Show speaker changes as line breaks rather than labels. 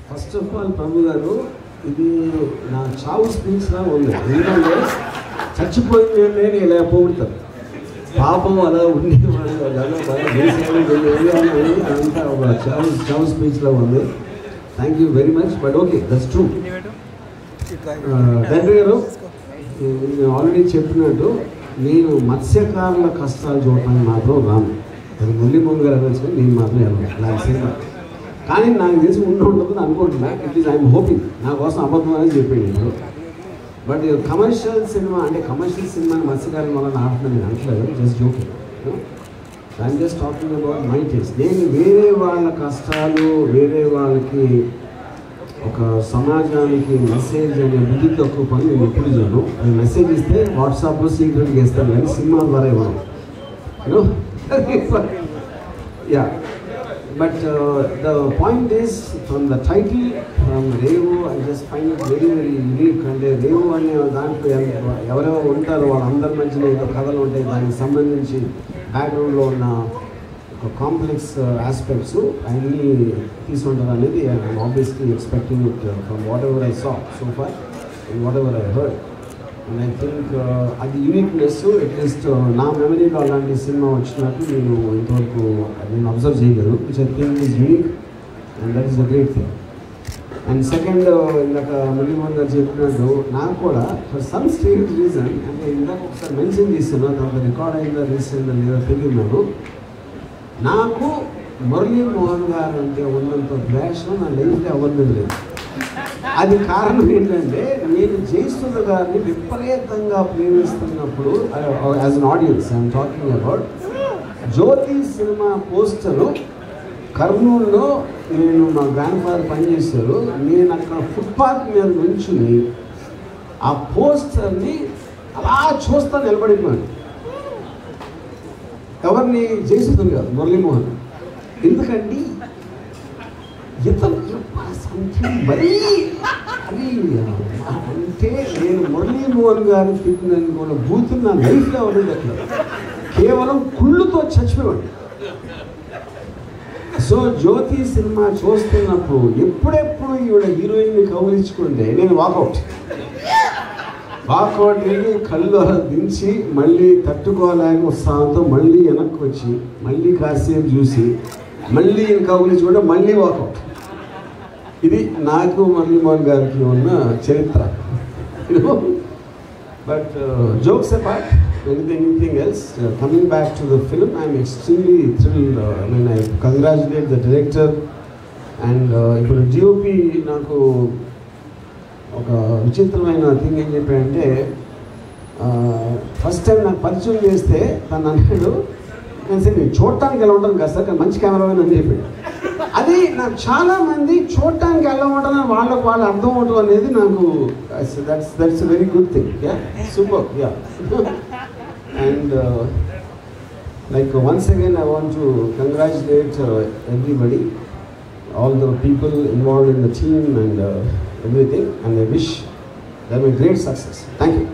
First of all ప్రభు గారు, ఇది నా చావు స్పీచ్లా ఉంది. ఎందుకంటే చచ్చిపోయింది నేను ఇలా పోగొడతారు, పాపం అలా ఉండి వాళ్ళు అలా బాగా చేసేది అంతా ఒక చావు స్పీచ్లా ఉంది. Thank you very much. But okay, that's true. తండ్రి గారు, నేను ఆల్రెడీ చెప్పినట్టు నేను మత్స్యకారుల కష్టాలు చూడటానికి మాత్రం రాను. అది మురళీమోహన్ గారు అనొచ్చు, నేను మాత్రం వెళ్ళను సినిమా. కానీ నాకు తెలిసి ఉంటుందని అనుకుంటున్నా. At least I'm hoping. నా కోసం అబద్ధం అనేది చెప్పాడు ఇప్పుడు. బట్ కమర్షియల్ సినిమా అంటే కమర్షియల్ సినిమాని మత్స్యకారుల వల్ల ఆడుతున్నాను నేను అంటలేదు. Just joking. I'm just talking about my taste. నేను వేరే వాళ్ళ కష్టాలు, వేరే వాళ్ళకి ఒక సమాజానికి మెసేజ్ అనే బుద్ధి తక్కువ పని నేను ఎప్పుడు చేయను. నేను మెసేజ్ ఇస్తే వాట్సాప్లో సీక్రెట్గా ఇస్తాను, కానీ సినిమా ద్వారా ఇవ్వను. Yeah, but the point is from the title from Revu I just find it very very unique. అంటే రేవు అనే దాంట్లో ఎవరెవరు ఉంటారో వాళ్ళందరి మధ్యలో ఏదో కథలు ఉంటాయి, దానికి సంబంధించి బ్యాక్గ్రౌండ్లో ఉన్న ఒక కాంప్లెక్స్ ఆస్పెక్ట్స్ అన్నీ తీసుకుంటారు అనేది I'm obviously expecting it from whatever I saw so far and whatever I heard. And I think అది యూనిక్నెస్ అట్లీస్ట్ నా మెమరీలో అలాంటి సినిమా వచ్చినట్టు ఇంతవరకు నేను అబ్జర్వ్ చేయలేదు, which I think is unique and that is a great thing. And second, ఇందాక మురళీమోహన్ గారు చెప్పినట్టు నాకు కూడా ఫర్ సమ్ స్ట్రేంజ్ రీజన్, అంటే ఇందాక ఒకసారి మెన్షన్ చేశాను, దాంట్లో రికార్డ్ అయిందా రీసెంట్ లేదా తెలియదు నాకు మురళీమోహన్ గారు అంటే ఉన్నంత ద్వేషం నా లైఫ్లో ఎవరి లేదు. అది కారణం ఏంటంటే నేను జయసుధ గారిని విపరీతంగా ప్రేమిస్తున్నప్పుడు as an audience I'm talking about Jyothi cinema poster కర్నూలులో నేను మా గ్రాండ్ ఫాదర్ పనిచేశారు. నేను అక్కడ ఫుట్పాత్ మీద నుంచుని ఆ పోస్టర్ని అలా చూస్తా నిలబడిపోయాను. ఎవరిని? జయసుధన్ కాదు, మురళీమోహన్. ఎందుకంటే ఇతను మరీ అది అంటే నేను మురళీమోహన్ గారిని తిట్టినని కూడా బూతులు నా లైఫ్లో ఎవరు అట్లా కేవలం కుళ్ళుతో చచ్చిపోయాడు. సో జ్యోతి సినిమా చూస్తున్నప్పుడు ఎప్పుడెప్పుడు ఈవిడ హీరోయిన్ని కౌలించుకుంటే నేను వాకౌట్ వెళ్ళి కళ్ళు దించి మళ్ళీ తట్టుకోలేక ఉత్సాహంతో మళ్ళీ వెనక్కి వచ్చి మళ్ళీ కాసేపు చూసి మళ్ళీ కౌలించుకుంటే మళ్ళీ వాకౌట్. ఇది నాకు మురళీమోహన్ గారికి ఉన్న చరిత్ర. But jokes apart, anything else, coming back to the film, I am extremely thrilled. I mean, I congratulate the director and ఇప్పుడు DOP నాకు ఒక విచిత్రమైన థింగ్ ఏం చెప్పాడంటే, ఫస్ట్ టైం నాకు పరిచయం చేస్తే తను అన్నాడు, నేను సరే నేను చూడటానికి ఎలా ఉంటాను కదా సార్, కానీ మంచి కెమెరామెన్ అని చెప్పాడు. అది నాకు చాలామంది చూడటానికి ఎలా ఉంటానని వాళ్ళకు వాళ్ళు అర్థం అవటం అనేది నాకు that's very good thing. Yeah, super. Yeah. And like once again I want to congratulate everybody, all the people involved in the team and everything, and I wish them a great success. Thank you.